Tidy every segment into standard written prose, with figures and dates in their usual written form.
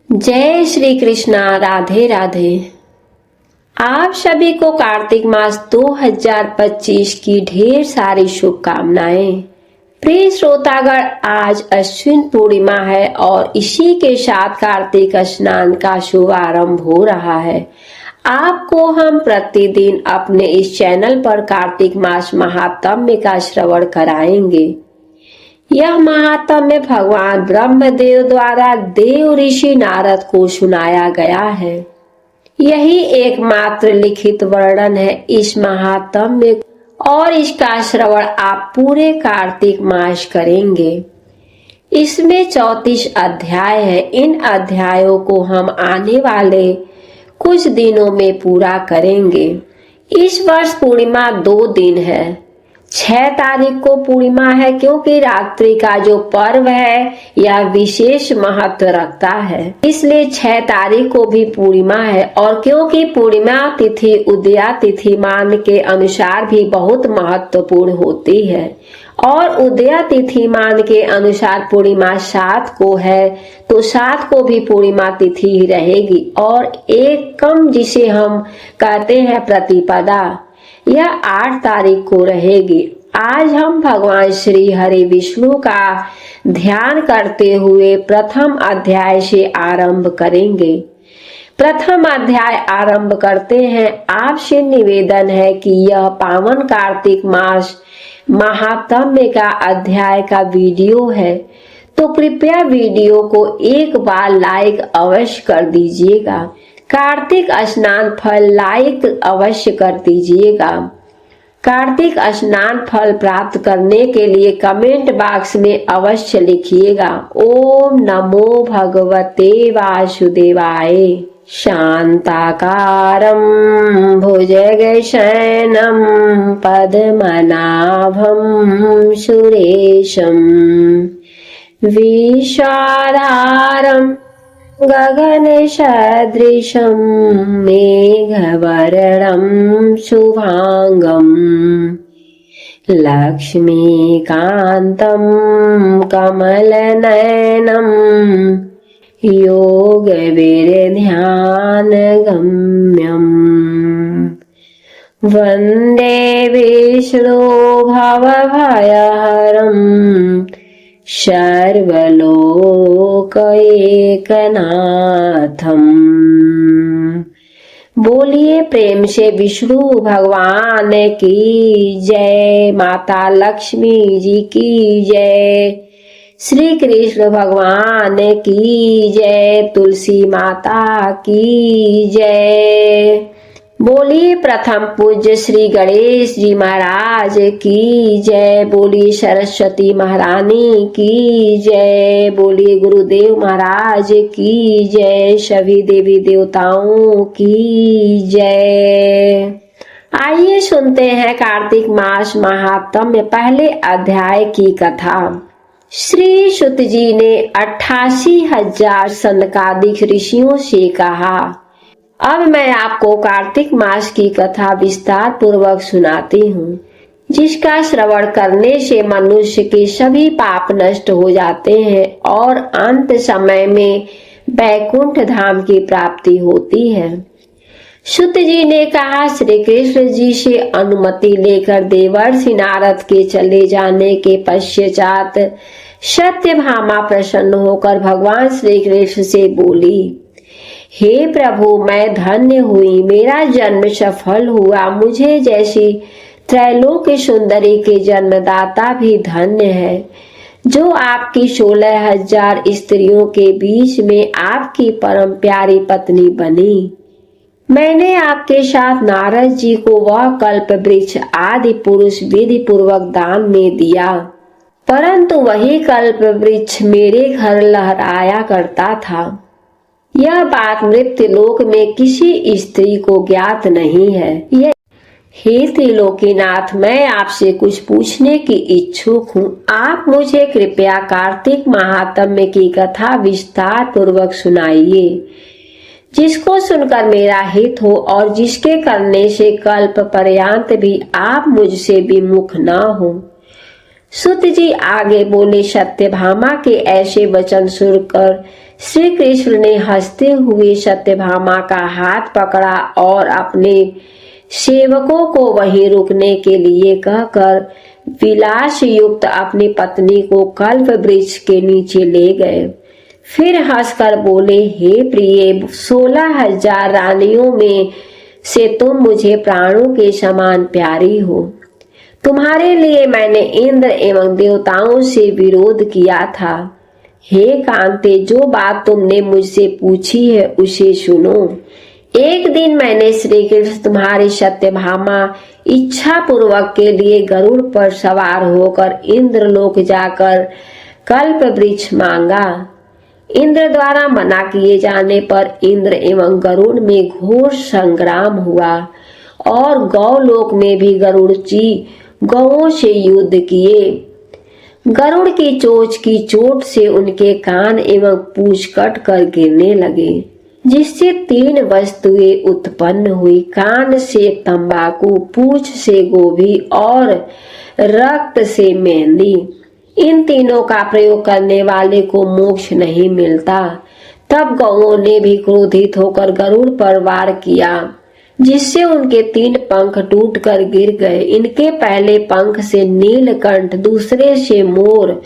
जय श्री कृष्णा। राधे राधे। आप सभी को कार्तिक मास 2025 की ढेर सारी शुभकामनाएं। प्रिय श्रोतागण, आज अश्विन पूर्णिमा है और इसी के साथ कार्तिक स्नान का शुभारंभ हो रहा है। आपको हम प्रतिदिन अपने इस चैनल पर कार्तिक मास महात्म्य का श्रवण कराएंगे। यह महात्म्य भगवान ब्रह्मदेव द्वारा देव ऋषि नारद को सुनाया गया है। यही एकमात्र लिखित वर्णन है इस महात्म्य और इसका श्रवण आप पूरे कार्तिक मास करेंगे। इसमें 34 अध्याय है। इन अध्यायों को हम आने वाले कुछ दिनों में पूरा करेंगे। इस वर्ष पूर्णिमा 2 दिन है। 6 तारीख को पूर्णिमा है, क्योंकि रात्रि का जो पर्व है यह विशेष महत्व रखता है, इसलिए 6 तारीख को भी पूर्णिमा है। और क्योंकि पूर्णिमा तिथि उदया तिथि मान के अनुसार भी बहुत महत्वपूर्ण होती है और उदया तिथि मान के अनुसार पूर्णिमा 7 को है, तो 7 को भी पूर्णिमा तिथि ही रहेगी। और एक कम जिसे हम कहते हैं प्रतिपदा, यह 8 तारीख को रहेगी। आज हम भगवान श्री हरि विष्णु का ध्यान करते हुए प्रथम अध्याय से आरंभ करेंगे। प्रथम अध्याय आरंभ करते हैं। आपसे निवेदन है कि यह पावन कार्तिक मास महात्म्य का अध्याय का वीडियो है, तो कृपया वीडियो को एक बार लाइक अवश्य कर दीजिएगा। कार्तिक स्नान फल लाइक अवश्य कर दीजिएगा। कार्तिक स्नान फल प्राप्त करने के लिए कमेंट बॉक्स में अवश्य लिखिएगा ओम नमो भगवते वासुदेवाय। शांताकारं भुजगशयनं पद्मनाभं सुरेशं विश्वाधारं गगन सदृशं मेघवर्णं शुभांगं लक्ष्मीकान्तं कमलनयनं योगविरध्यानगम्यं वन्दे विष्णु भवभयहरं सर्वलोकैकनाथम्। बोलिए प्रेम से विष्णु भगवान की जय। माता लक्ष्मी जी की जय। श्री कृष्ण भगवान की जय। तुलसी माता की जय। बोलिए प्रथम पूज्य श्री गणेश जी महाराज की जय। बोलिए सरस्वती महारानी की जय। बोलिए गुरुदेव महाराज की जय। सभी देवी देवताओं की जय। आइए सुनते हैं कार्तिक मास महात्म्य पहले अध्याय की कथा। श्री सुत जी ने 88,000 सनकादिक ऋषियों से कहा, अब मैं आपको कार्तिक मास की कथा विस्तार पूर्वक सुनाती हूँ, जिसका श्रवण करने से मनुष्य के सभी पाप नष्ट हो जाते हैं और अंत समय में वैकुंठ धाम की प्राप्ति होती है। सुत जी ने कहा, श्री कृष्ण जी से अनुमति लेकर देवर्षि नारद के चले जाने के पश्चात सत्यभामा प्रसन्न होकर भगवान श्री कृष्ण से बोली, हे प्रभु, मैं धन्य हुई, मेरा जन्म सफल हुआ। मुझे जैसी त्रैलोक सुंदरी के जन्मदाता भी धन्य है, जो आपकी 16,000 स्त्रियों के बीच में आपकी परम प्यारी पत्नी बनी। मैंने आपके साथ नारद जी को वह कल्प वृक्ष आदि पुरुष विधि पूर्वक दान में दिया, परंतु वही कल्प वृक्ष मेरे घर लहराया करता था। यह बात मृत्यु लोक में किसी स्त्री को ज्ञात नहीं है। हे त्रिलोकीनाथ, मैं आपसे कुछ पूछने की इच्छुक हूँ। आप मुझे कृपया कार्तिक महात्म्य की कथा विस्तार पूर्वक सुनाइए, जिसको सुनकर मेरा हित हो और जिसके करने से कल्प पर्यंत भी आप मुझसे विमुख न हो। सूत जी आगे बोले, सत्यभामा के ऐसे वचन सुनकर श्री कृष्ण ने हंसते हुए सत्यभामा का हाथ पकड़ा और अपने सेवकों को वहीं रुकने के लिए कहकर विलास युक्त अपनी पत्नी को कल्प वृक्ष के नीचे ले गए। फिर हंसकर बोले, हे प्रिय, 16,000 रानियों में से तुम मुझे प्राणों के समान प्यारी हो। तुम्हारे लिए मैंने इंद्र एवं देवताओं से विरोध किया था। हे कांते, जो बात तुमने मुझसे पूछी है उसे सुनो। एक दिन मैंने श्री कृष्ण तुम्हारी सत्यभामा इच्छा पूर्वक के लिए गरुड़ पर सवार होकर इंद्रलोक जाकर कल्प वृक्ष मांगा। इंद्र द्वारा मना किए जाने पर इंद्र एवं गरुड़ में घोर संग्राम हुआ और गौलोक में भी गरुड़ जी गौओं से युद्ध किए। गरुड़ की चोंच की चोट से उनके कान एवं पूंछ कट कर गिरने लगे, जिससे 3 वस्तुएं उत्पन्न हुई। कान से तंबाकू, पूंछ से गोभी और रक्त से मेहंदी। इन तीनों का प्रयोग करने वाले को मोक्ष नहीं मिलता। तब गौओं ने भी क्रोधित होकर गरुड़ पर वार किया, जिससे उनके 3 पंख टूटकर गिर गए। इनके पहले पंख से नीलकंठ, दूसरे से मोर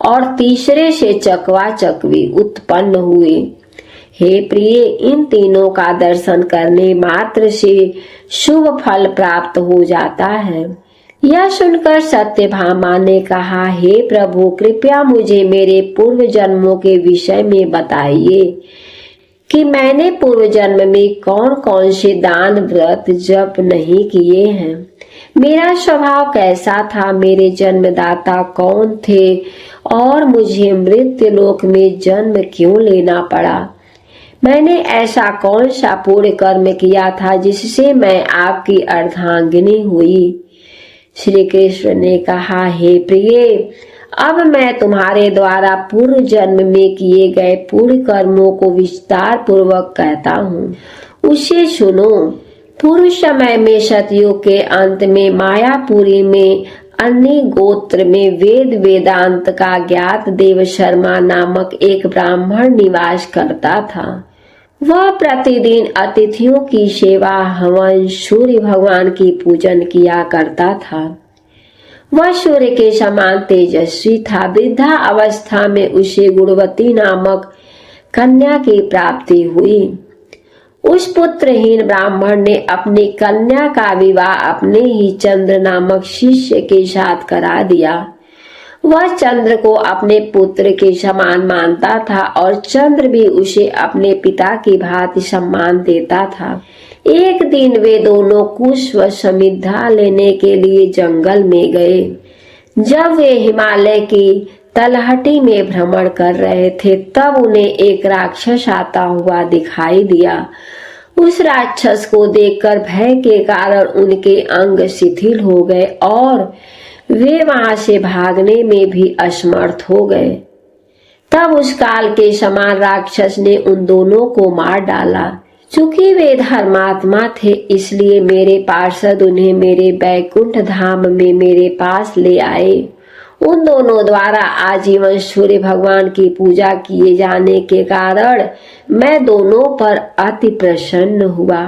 और तीसरे से चकवा चकवी उत्पन्न हुए। हे प्रिय, इन तीनों का दर्शन करने मात्र से शुभ फल प्राप्त हो जाता है। यह सुनकर सत्यभामा ने कहा, हे प्रभु, कृपया मुझे मेरे पूर्व जन्मों के विषय में बताइए कि मैंने पूर्व जन्म में कौन कौन से दान, व्रत, जप नहीं किए हैं। मेरा स्वभाव कैसा था, मेरे जन्मदाता कौन थे और मुझे मृत्यु लोक में जन्म क्यों लेना पड़ा। मैंने ऐसा कौन सा पुण्य कर्म किया था जिससे मैं आपकी अर्धांगिनी हुई। श्री कृष्ण ने कहा, हे प्रिय, अब मैं तुम्हारे द्वारा पूर्व जन्म में किए गए पुण्य कर्मों को विस्तार पूर्वक कहता हूँ, उसे सुनो। पूर्व समय में सतयुग के अंत में मायापुरी में अन्य गोत्र में वेद वेदांत का ज्ञात देव शर्मा नामक एक ब्राह्मण निवास करता था। वह प्रतिदिन अतिथियों की सेवा, हवन, सूर्य भगवान की पूजन किया करता था। वह सूर्य के समान तेजस्वी था। वृद्धा अवस्था में उसे गुणवती नामक कन्या की प्राप्ति हुई। उस पुत्रहीन ब्राह्मण ने अपनी कन्या का विवाह अपने ही चंद्र नामक शिष्य के साथ करा दिया। वह चंद्र को अपने पुत्र के समान मानता था और चंद्र भी उसे अपने पिता की भांति सम्मान देता था। एक दिन वे दोनों कुश व समिधा लेने के लिए जंगल में गए। जब वे हिमालय की तलहटी में भ्रमण कर रहे थे, तब उन्हें एक राक्षस आता हुआ दिखाई दिया। उस राक्षस को देखकर भय के कारण उनके अंग शिथिल हो गए और वे वहां से भागने में भी असमर्थ हो गए। तब उस काल के समान राक्षस ने उन दोनों को मार डाला। चूंकि वे धर्मात्मा थे, इसलिए मेरे पार्षद उन्हें मेरे बैकुंठ धाम में मेरे पास ले आए। उन दोनों द्वारा आजीवन सूर्य भगवान की पूजा किए जाने के कारण मैं दोनों पर अति प्रसन्न हुआ।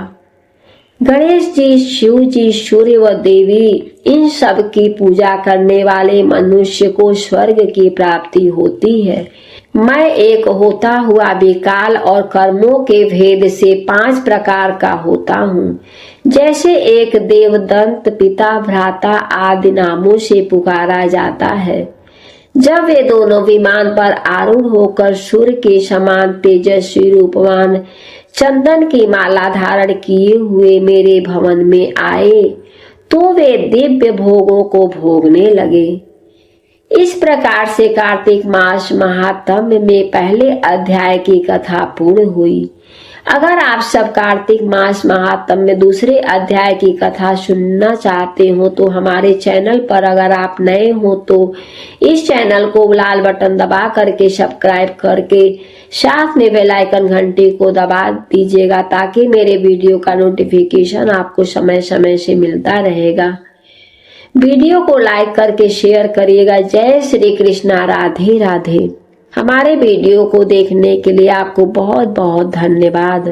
गणेश जी, शिव जी, सूर्य व देवी, इन सब की पूजा करने वाले मनुष्य को स्वर्ग की प्राप्ति होती है। मैं एक होता हुआ विकाल और कर्मों के भेद से 5 प्रकार का होता हूँ। जैसे एक देवदंत, पिता, भ्राता आदि नामों से पुकारा जाता है। जब वे दोनों विमान पर आरूढ़ होकर सूर्य के समान तेजस्वी रूपवान चंदन की माला धारण किए हुए मेरे भवन में आए, तो वे दिव्य भोगों को भोगने लगे। इस प्रकार से कार्तिक मास महात्म्य में पहले अध्याय की कथा पूर्ण हुई। अगर आप सब कार्तिक मास महात्म्य में दूसरे अध्याय की कथा सुनना चाहते हो तो हमारे चैनल पर, अगर आप नए हो तो इस चैनल को लाल बटन दबा करके सब्सक्राइब करके साथ में बेल आइकन घंटी को दबा दीजिएगा, ताकि मेरे वीडियो का नोटिफिकेशन आपको समय समय से मिलता रहेगा। वीडियो को लाइक करके शेयर करिएगा। जय श्री कृष्णा, राधे राधे। हमारे वीडियो को देखने के लिए आपको बहुत बहुत धन्यवाद।